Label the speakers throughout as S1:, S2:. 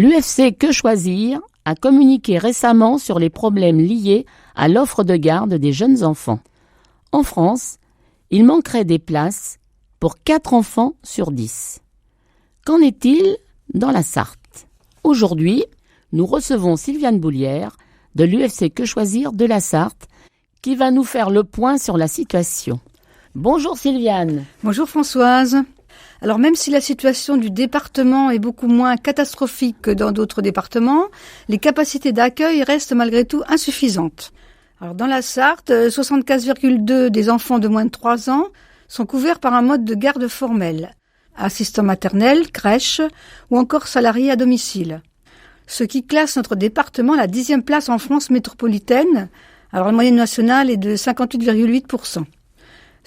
S1: L'UFC Que Choisir a communiqué récemment sur les problèmes liés à l'offre de garde des jeunes enfants. En France, il manquerait des places pour 4 enfants sur 10. Qu'en est-il dans la Sarthe ? Aujourd'hui, nous recevons Sylviane Boulière de l'UFC Que Choisir de la Sarthe qui va nous faire le point sur la situation. Bonjour Sylviane.
S2: Bonjour Françoise. Alors même si la situation du département est beaucoup moins catastrophique que dans d'autres départements, les capacités d'accueil restent malgré tout insuffisantes. Alors dans la Sarthe, 75,2 des enfants de moins de 3 ans sont couverts par un mode de garde formel, assistant maternel, crèche ou encore salarié à domicile. Ce qui classe notre département à la 10e place en France métropolitaine. Alors la moyenne nationale est de 58,8%.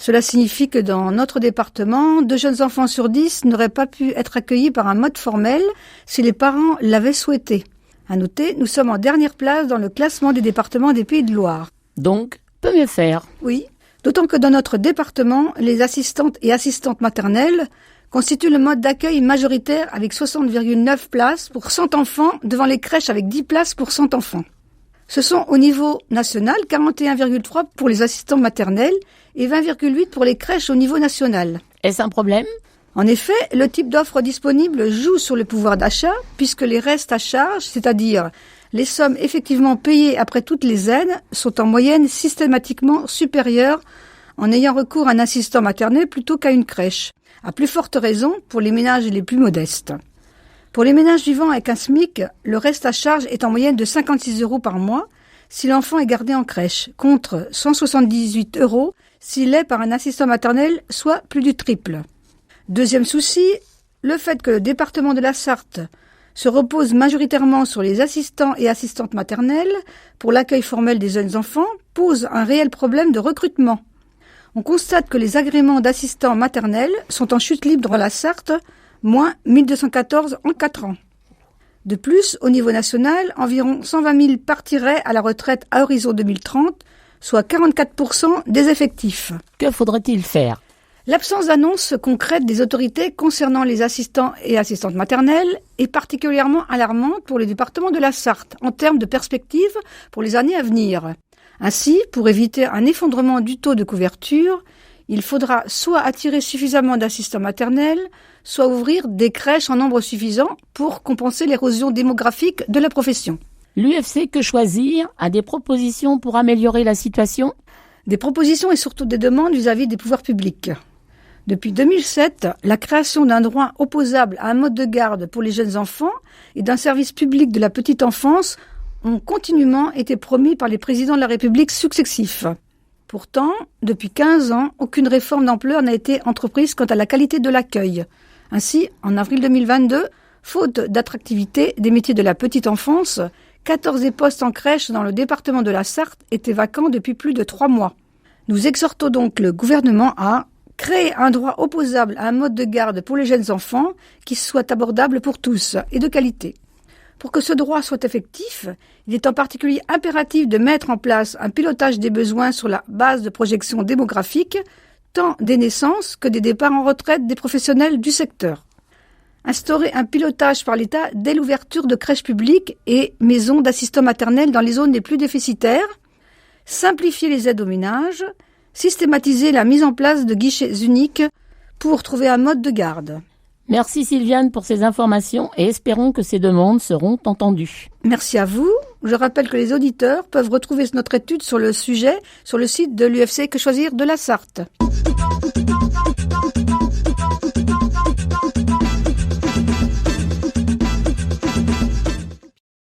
S2: Cela signifie que dans notre département, 2 jeunes enfants sur 10 n'auraient pas pu être accueillis par un mode formel si les parents l'avaient souhaité. À noter, nous sommes en dernière place dans le classement des départements des Pays de Loire.
S1: Donc, peut mieux faire.
S2: Oui, d'autant que dans notre département, les assistantes et assistantes maternelles constituent le mode d'accueil majoritaire avec 60,9 places pour 100 enfants devant les crèches avec 10 places pour 100 enfants. Ce sont au niveau national 41,3 pour les assistants maternels et 20,8 pour les crèches au niveau national.
S1: Est-ce un problème ?
S2: En effet, le type d'offre disponible joue sur le pouvoir d'achat puisque les restes à charge, c'est-à-dire les sommes effectivement payées après toutes les aides, sont en moyenne systématiquement supérieures en ayant recours à un assistant maternel plutôt qu'à une crèche. À plus forte raison pour les ménages les plus modestes. Pour les ménages vivant avec un SMIC, le reste à charge est en moyenne de 56 € par mois si l'enfant est gardé en crèche, contre 178 € s'il est par un assistant maternel, soit plus du triple. Deuxième souci, le fait que le département de la Sarthe se repose majoritairement sur les assistants et assistantes maternelles pour l'accueil formel des jeunes enfants pose un réel problème de recrutement. On constate que les agréments d'assistants maternels sont en chute libre dans la Sarthe, moins 1214 en 4 ans. De plus, au niveau national, environ 120 000 partiraient à la retraite à horizon 2030, soit 44% des effectifs.
S1: Que faudrait-il faire ?
S2: L'absence d'annonces concrètes des autorités concernant les assistants et assistantes maternelles est particulièrement alarmante pour le département de la Sarthe en termes de perspectives pour les années à venir. Ainsi, pour éviter un effondrement du taux de couverture, il faudra soit attirer suffisamment d'assistants maternels, soit ouvrir des crèches en nombre suffisant pour compenser l'érosion démographique de la profession.
S1: L'UFC Que Choisir a des propositions pour améliorer la situation ?
S2: Des propositions et surtout des demandes vis-à-vis des pouvoirs publics. Depuis 2007, la création d'un droit opposable à un mode de garde pour les jeunes enfants et d'un service public de la petite enfance ont continuellement été promis par les présidents de la République successifs. Pourtant, depuis 15 ans, aucune réforme d'ampleur n'a été entreprise quant à la qualité de l'accueil. Ainsi, en avril 2022, faute d'attractivité des métiers de la petite enfance, 14 des postes en crèche dans le département de la Sarthe étaient vacants depuis plus de 3 mois. Nous exhortons donc le gouvernement à créer un droit opposable à un mode de garde pour les jeunes enfants qui soit abordable pour tous et de qualité. Pour que ce droit soit effectif, il est en particulier impératif de mettre en place un pilotage des besoins sur la base de projections démographiques, tant des naissances que des départs en retraite des professionnels du secteur. Instaurer un pilotage par l'État dès l'ouverture de crèches publiques et maisons d'assistants maternels dans les zones les plus déficitaires, simplifier les aides aux ménages, systématiser la mise en place de guichets uniques pour trouver un mode de garde.
S1: Merci Sylviane pour ces informations et espérons que ces demandes seront entendues.
S2: Merci à vous. Je rappelle que les auditeurs peuvent retrouver notre étude sur le sujet sur le site de l'UFC Que Choisir de la Sarthe.